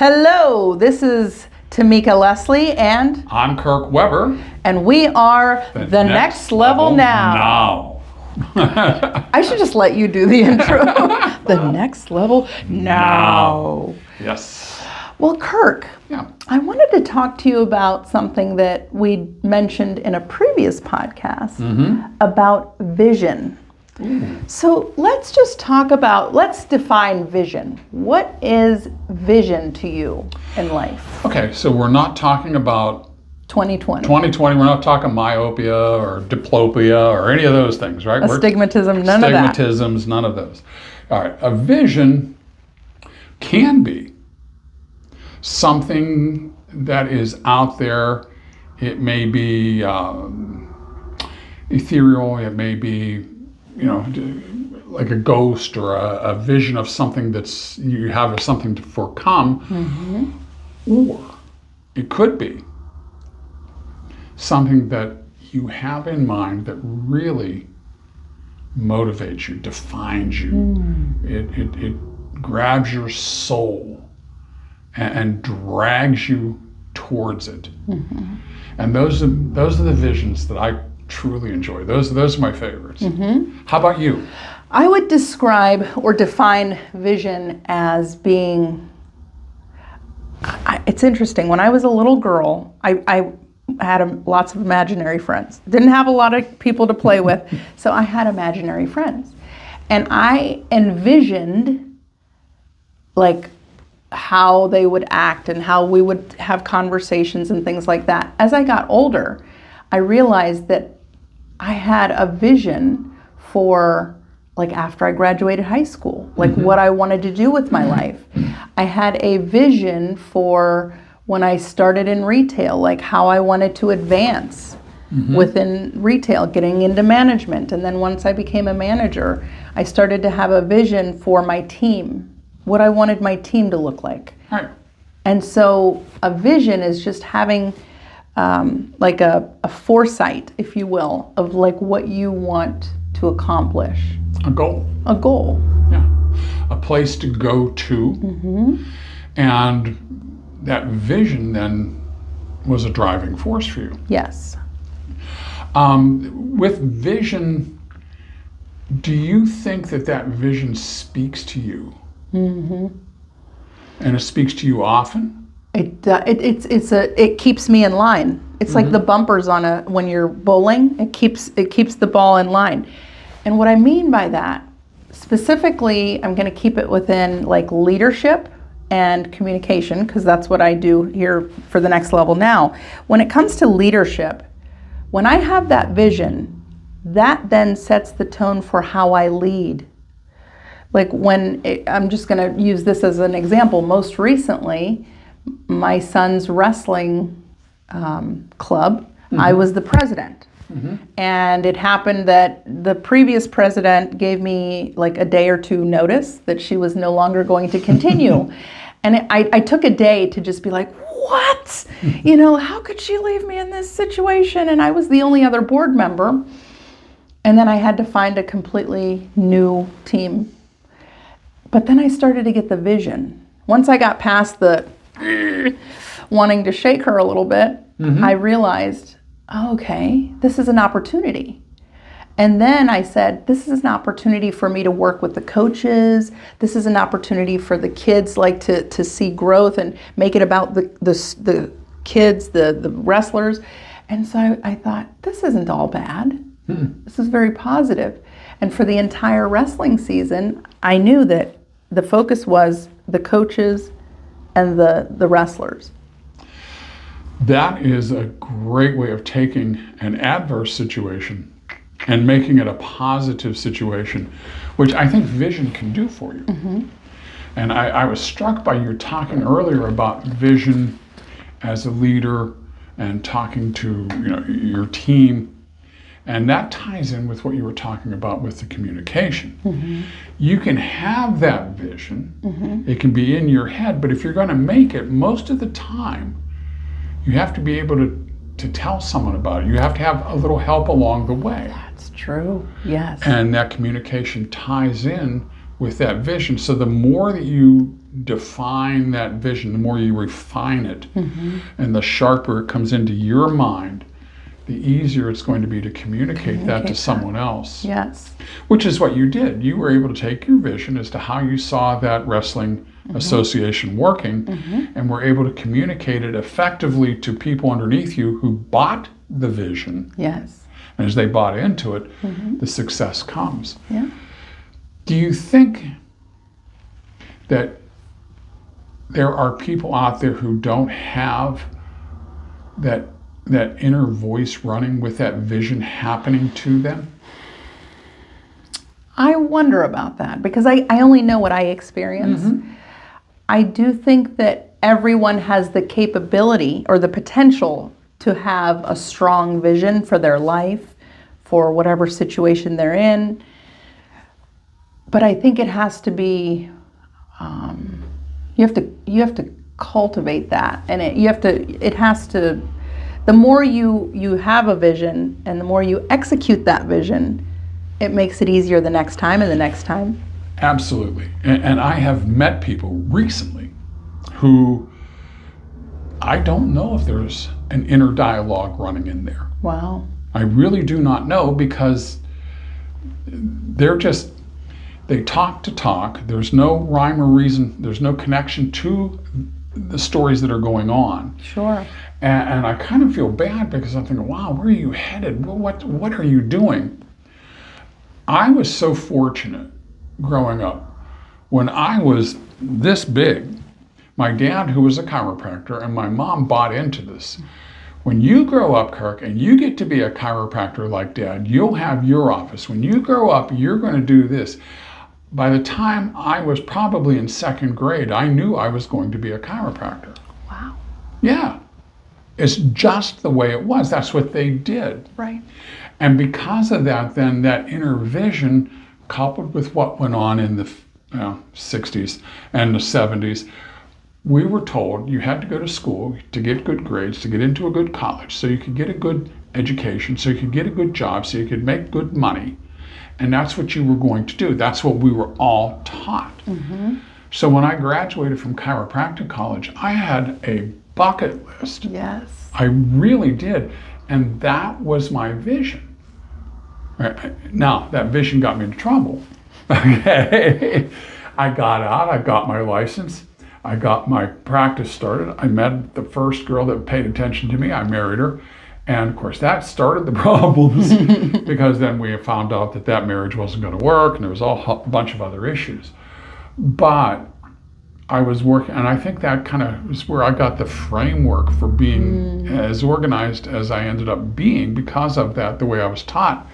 Hello, this is Tamika Leslie and I'm Kirk Weber. And we are the next level now. I should just let you do the intro. The next level now. Yes. Well, Kirk, I wanted to talk to you about something that we mentioned in a previous podcast about vision. So let's define vision. What is vision to you in life? Okay, so we're not talking about 2020. 2020, we're not talking myopia or diplopia or any of those things, right? Astigmatism, none of that. Astigmatisms, none of those. All right, a vision can be something that is out there. It may be ethereal, it may be like a ghost or a vision of something that's you have something to forecome, or it could be something that you have in mind that really motivates you, defines you. It grabs your soul and drags you towards it. And those are the visions that I truly enjoy. Those are my favorites. How about you? I would describe or define vision as being, it's interesting. When I was a little girl, I had lots of imaginary friends. Didn't have a lot of people to play with, so I had imaginary friends. And I envisioned like how they would act and how we would have conversations and things like that. As I got older, I realized that I had a vision for like after I graduated high school, like what I wanted to do with my life. I had a vision for when I started in retail, like how I wanted to advance within retail, getting into management. And then once I became a manager, I started to have a vision for my team, what I wanted my team to look like. Right. And so a vision is just having like a foresight, if you will, of like what you want to accomplish. A goal. A goal. Yeah. A place to go to. And that vision then was a driving force for you. Yes. With vision, do you think that vision speaks to you? And it speaks to you often? It keeps me in line. It's like the bumpers on when you're bowling. It keeps the ball in line. And what I mean by that, specifically, I'm going to keep it within like leadership and communication, because that's what I do here for the next level now. When it comes to leadership, when I have that vision, that then sets the tone for how I lead. Like I'm just going to use this as an example. Most recently, my son's wrestling club, I was the president. And it happened that the previous president gave me like a day or two notice that she was no longer going to continue. And I took a day to just be like, what? How could she leave me in this situation? And I was the only other board member. And then I had to find a completely new team. But then I started to get the vision. Once I got past the wanting to shake her a little bit, I realized, okay, this is an opportunity. And then I said, this is an opportunity for me to work with the coaches. This is an opportunity for the kids to see growth and make it about the kids, the wrestlers. And so I thought, this isn't all bad. This is very positive. And for the entire wrestling season, I knew that the focus was the coaches and the wrestlers. That is a great way of taking an adverse situation and making it a positive situation, which I think vision can do for you. And I was struck by you talking earlier about vision as a leader and talking to your team. And that ties in with what you were talking about with the communication. You can have that vision. It can be in your head, but if you're going to make it, most of the time, you have to be able to tell someone about it. You have to have a little help along the way. That's true, yes. And that communication ties in with that vision. So the more that you define that vision, the more you refine it, and the sharper it comes into your mind, the easier it's going to be to communicate that to someone else. Yes. Which is what you did. You were able to take your vision as to how you saw that wrestling association working, and were able to communicate it effectively to people underneath you who bought the vision. Yes. And as they bought into it, the success comes. Yeah. Do you think that there are people out there who don't have that inner voice running with that vision happening to them? I wonder about that because I only know what I experience. I do think that everyone has the capability or the potential to have a strong vision for their life, for whatever situation they're in. But I think it has to be, you have to cultivate that, and the more you have a vision and the more you execute that vision, it makes it easier the next time and the next time. Absolutely. And I have met people recently who I don't know if there's an inner dialogue running in there. Wow. I really do not know, because they talk to talk. There's no rhyme or reason. There's no connection to the stories that are going on. Sure. And I kind of feel bad because I'm thinking, wow, where are you headed? What are you doing? I was so fortunate growing up. When I was this big, my dad, who was a chiropractor, and my mom bought into this. When you grow up, Kirk, and you get to be a chiropractor like Dad, you'll have your office. When you grow up, you're going to do this. By the time I was probably in second grade, I knew I was going to be a chiropractor. Wow. Yeah. It's just the way it was. That's what they did. Right. And because of that, then that inner vision, coupled with what went on in the 60s and the 70s, we were told you had to go to school to get good grades, to get into a good college, so you could get a good education, so you could get a good job, so you could make good money. And that's what you were going to do. That's what we were all taught. So when I graduated from chiropractic college, I had a bucket list. Yes. I really did. And that was my vision. Now, that vision got me into trouble. Okay. I got out, I got my license, I got my practice started. I met the first girl that paid attention to me. I married her. And of course, that started the problems because then we found out that marriage wasn't going to work, and there was a bunch of other issues. But I was working, and I think that kind of was where I got the framework for being as organized as I ended up being because of that, the way I was taught.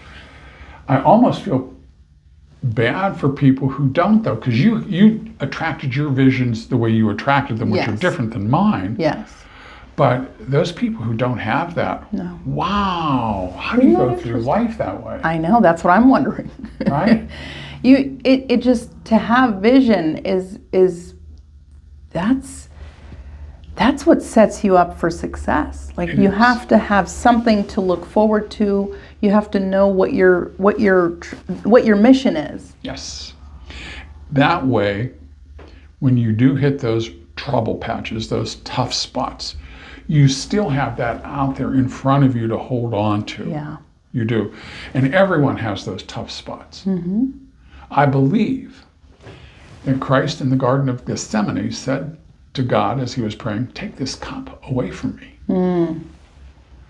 I almost feel bad for people who don't, though, because you attracted your visions the way you attracted them, which are different than mine. Yes. But those people who don't have that, No. Wow, how do you go through life that way? I know, that's what I'm wondering. Right? It just, to have vision is that's what sets you up for success. Like, you have to have something to look forward to. You have to know what your mission is. Yes. That way, when you do hit those trouble patches, those tough spots, you still have that out there in front of you to hold on to. Yeah. You do. And everyone has those tough spots. I believe that Christ in the Garden of Gethsemane said to God as he was praying, "Take this cup away from me."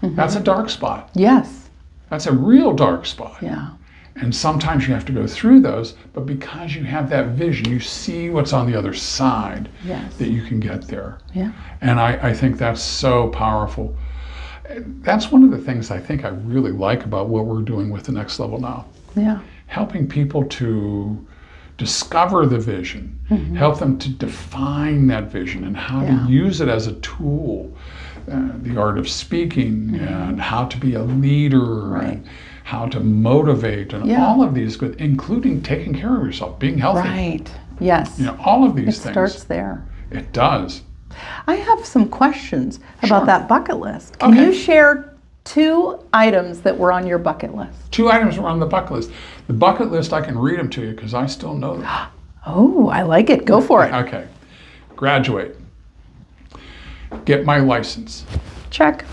That's a dark spot. Yes. That's a real dark spot. Yeah. And sometimes you have to go through those, but because you have that vision, you see what's on the other side, Yes. that you can get there. Yeah. And I think that's so powerful. That's one of the things I think I really like about what we're doing with the Next Level Now. Yeah. Helping people to discover the vision, help them to define that vision and how to use it as a tool, the art of speaking and how to be a leader and how to motivate and all of these good, including taking care of yourself, being healthy. Right. Yes. All of these things. It starts there. It does. I have some questions about Sure. that bucket list. Can you share 2 items that were on your bucket list? 2 items were on the bucket list. The bucket list, I can read them to you because I still know them. Oh, I like it. Go for it. Okay. Graduate. Get my license. Check.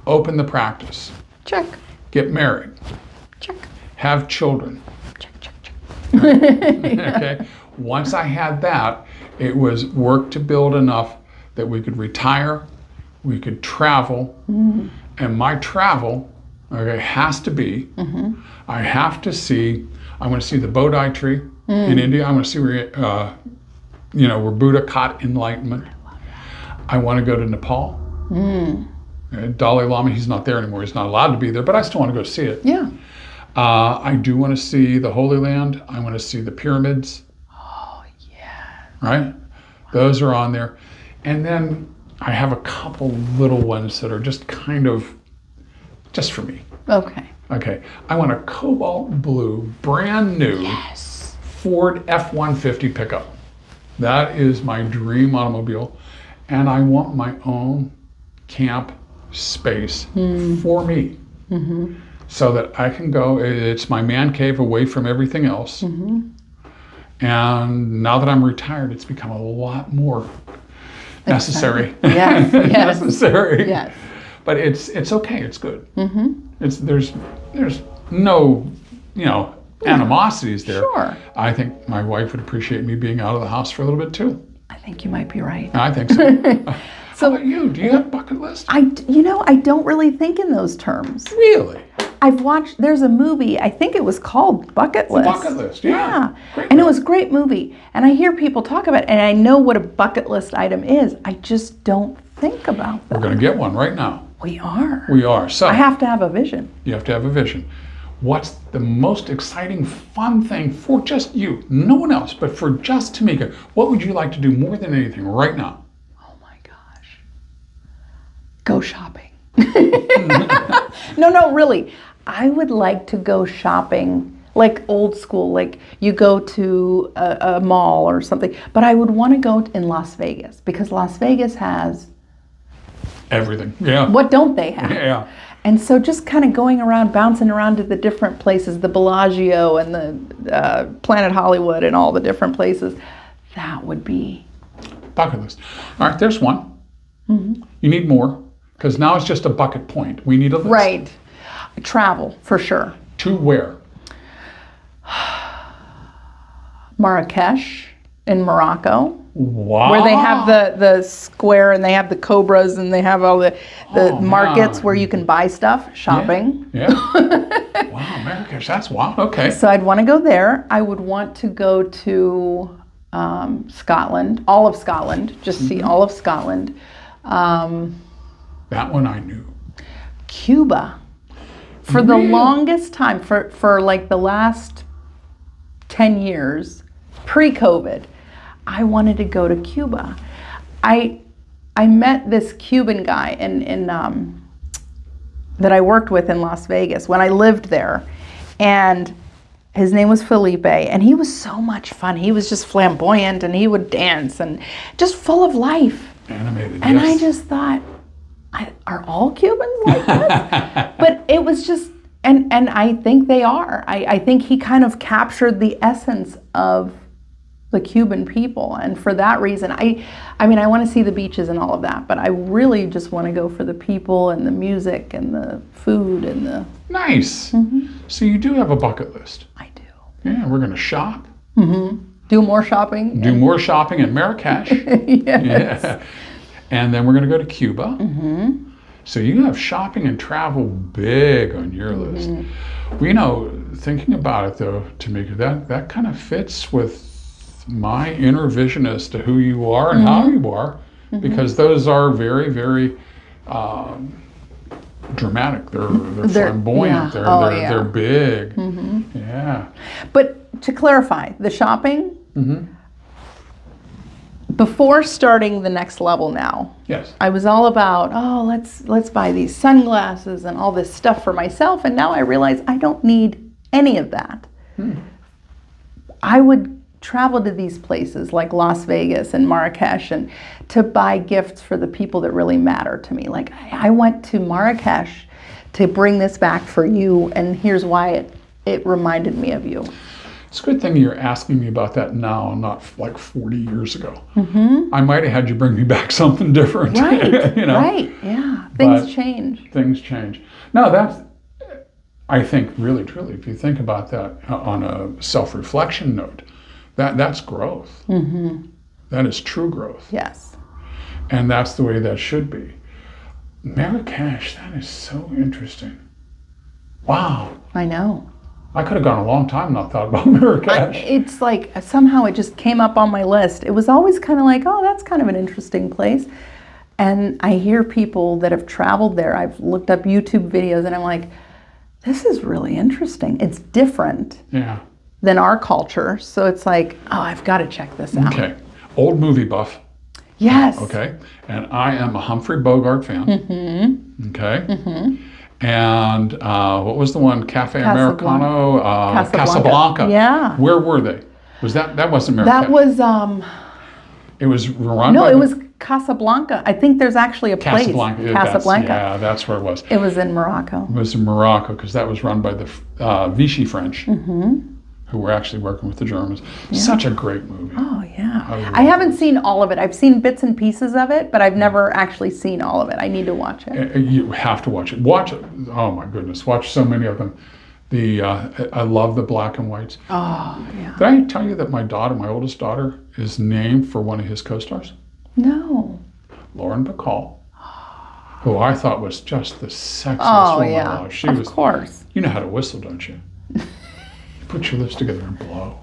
Open the practice. Check. Get married. Check. Have children. Check, check, check. Okay. Once I had that, it was work to build enough that we could retire, we could travel, and my travel, okay, has to be, I have to see, I want to see the Bodhi tree in India. I want to see where, where Buddha caught enlightenment. I want to go to Nepal. Dalai Lama, he's not there anymore. He's not allowed to be there, but I still want to go see it. Yeah. I do want to see the Holy Land. I want to see the pyramids. Oh, yeah. Right? Those are on there. And then I have a couple little ones that are just kind of just for me. Okay. Okay. I want a cobalt blue, brand new Ford F-150 pickup. That is my dream automobile. And I want my own camp space for me. So that I can go, it's my man cave away from everything else. And now that I'm retired, it's become a lot more necessary. Yes, yes. Necessary. Yes. But it's okay, it's good. There's no, animosities there. Sure. I think my wife would appreciate me being out of the house for a little bit too. I think you might be right. I think so. How about you? Do you have a bucket list? I don't really think in those terms. Really? I've watched, there's a movie, I think it was called Bucket List. Bucket List, yeah. Great And it was a great movie. And I hear people talk about it, and I know what a bucket list item is. I just don't think about that. We're going to get one right now. We are. We are. So I have to have a vision. you have to have a vision. What's the most exciting, fun thing for just you? No one else, but for just Tamika. What would you like to do more than anything right now? Oh my gosh. Go shopping. No, really. I would like to go shopping like old school, like you go to a mall or something. But I would want to go in Las Vegas because Las Vegas has... Everything. Yeah. What don't they have? Yeah. And so just kind of going around, bouncing around to the different places, the Bellagio and the Planet Hollywood and all the different places, that would be... Bucket list. All right, there's one. You need more because now it's just a bucket point. We need a list. Right. Travel, for sure. To where? Marrakesh in Morocco. Wow. Where they have the square and they have the cobras and they have all the markets where you can buy stuff, shopping. Yeah. Wow, Marrakesh, that's wow. Okay. So I'd want to go there. I would want to go to Scotland, all of Scotland, just see all of Scotland. That one I knew. Cuba. For the longest time, for like the last 10 years, pre-COVID, I wanted to go to Cuba. I met this Cuban guy in that I worked with in Las Vegas when I lived there, and his name was Felipe, and he was so much fun. He was just flamboyant, and he would dance, and just full of life. Animated, And yes. I just thought, are all Cubans like this? But it was just, and I think they are. I think he kind of captured the essence of the Cuban people, and for that reason, I mean, I want to see the beaches and all of that, but I really just want to go for the people and the music and the food and the... Nice. So you do have a bucket list. I do. Yeah, we're going to shop. Do more shopping. Do more shopping in Marrakesh. Yes. Yeah. And then we're going to go to Cuba. So you have shopping and travel big on your list. Well, thinking about it though, Tamika, that kind of fits with my inner vision as to who you are and how you are, because those are very, very dramatic. They're flamboyant. Yeah. They're big. Yeah. But to clarify, the shopping, before starting the next level now, Yes. I was all about, let's buy these sunglasses and all this stuff for myself, and now I realize I don't need any of that. I would travel to these places like Las Vegas and Marrakesh and to buy gifts for the people that really matter to me. Like I went to Marrakesh to bring this back for you, and here's why it reminded me of you. It's a good thing you're asking me about that now, not like 40 years ago. I might have had you bring me back something different. Right, you know? right, yeah. Things But change. Things change. No, that's, I think, really, truly, if you think about that on a self-reflection note, that's growth. That is true growth. Yes. And that's the way that should be. Marrakesh, that is so interesting. Wow. I know. I could have gone a long time not thought about Marrakesh. It's like somehow it just came up on my list. It was always kind of like, oh, that's kind of an interesting place. And I hear people that have traveled there. I've looked up YouTube videos and I'm like, this is really interesting. It's different than our culture. So it's like, oh, I've got to check this out. Okay. Old movie buff. Yes. Okay. And I am a Humphrey Bogart fan. Okay. And what was the one? Cafe Americano? Casablanca. Yeah. Where were they? Was that wasn't Marrakesh? That was It was run no, by it was Casablanca. I think there's actually a place. Casablanca. That's where it was. It was in Morocco. It was in Morocco because that was run by the Vichy French, who were actually working with the Germans. Such a great movie. Oh yeah. I haven't seen all of it. I've seen bits and pieces of it, but I've never actually seen all of it. I need to watch it. You have to watch it. Watch it. Oh my goodness. Watch so many of them. I love the black and whites. Oh yeah. Did I tell you that my oldest daughter, is named for one of his co-stars? No. Lauren Bacall, who I thought was just the sexiest woman alive. She of course. You know how to whistle, don't you? You put your lips together and blow.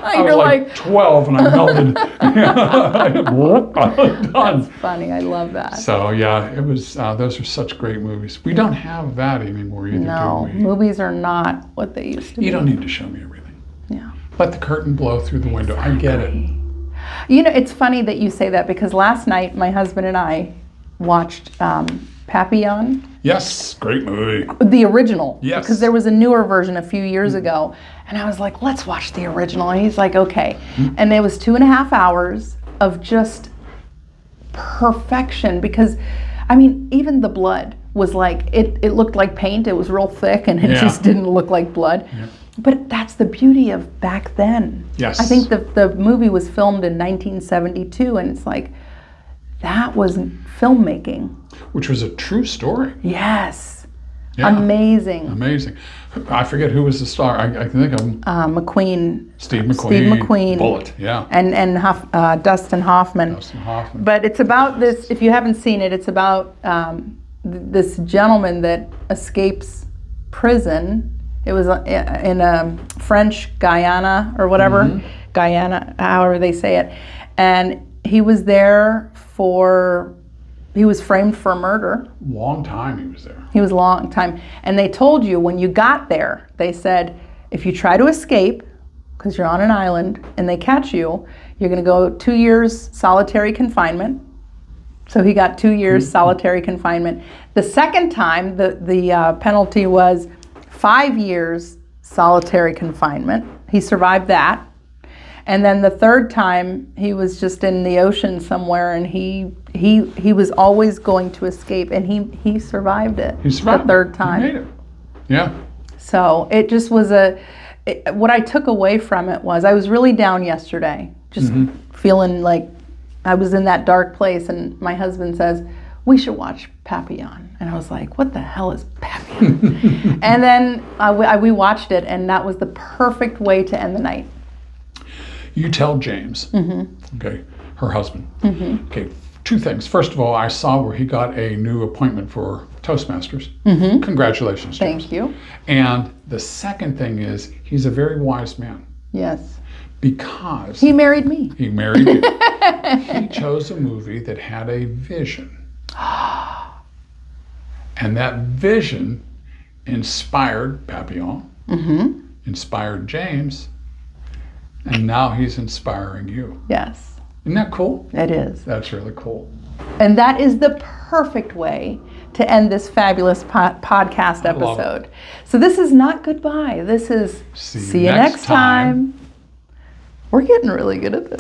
I was like 12 and I melted. Done. That's funny. I love that. So yeah, it was. Those are such great movies. We don't have that anymore either, no, do we? Movies are not what they used to be. You don't need to show me everything. Yeah. Let the curtain blow through the window. I get it. You know, it's funny that you say that because last night my husband and I watched Papillon. Yes, great movie. The original. Yes. Because there was a newer version a few years ago. And I was like, let's watch the original. And he's like, okay. And it was 2.5 hours of just perfection because, I mean, even the blood was like, it looked like paint. It was real thick and it just didn't look like blood. Yeah. But that's the beauty of back then. Yes. I think the movie was filmed in 1972 and it's like, that was filmmaking. Which was a true story. Yes. Yeah. Amazing. Amazing. I forget who was the star. I can think of him. McQueen. Steve McQueen. Steve McQueen. Bullet, yeah. And Dustin Hoffman. Dustin Hoffman. But it's about this, if you haven't seen it, it's about this gentleman that escapes prison. It was in French Guyana or whatever. Guyana, however they say it. And he was there he was framed for murder. Long time he was there. He was a long time. And they told you when you got there, they said, if you try to escape, because you're on an island, and they catch you, you're going to go 2 years solitary confinement. So he got 2 years solitary confinement. The second time, the penalty was 5 years solitary confinement. He survived that. And then the third time, he was just in the ocean somewhere, and he was always going to escape, and he survived it. He survived the third time. He made it. Yeah. So it just was what I took away from it was I was really down yesterday, just feeling like I was in that dark place, and my husband says, we should watch Papillon. And I was like, what the hell is Papillon? And then we watched it, and that was the perfect way to end the night. You tell James, okay, her husband. Okay, 2 things. First of all, I saw where he got a new appointment for Toastmasters. Congratulations, James. Thank you. And the second thing is, he's a very wise man. Yes. Because he married me. He married you. He chose a movie that had a vision. And that vision inspired Papillon, inspired James, and now he's inspiring you. Yes. Isn't that cool? It is. That's really cool. And that is the perfect way to end this fabulous podcast episode. So this is not goodbye. This is see you next time. We're getting really good at this.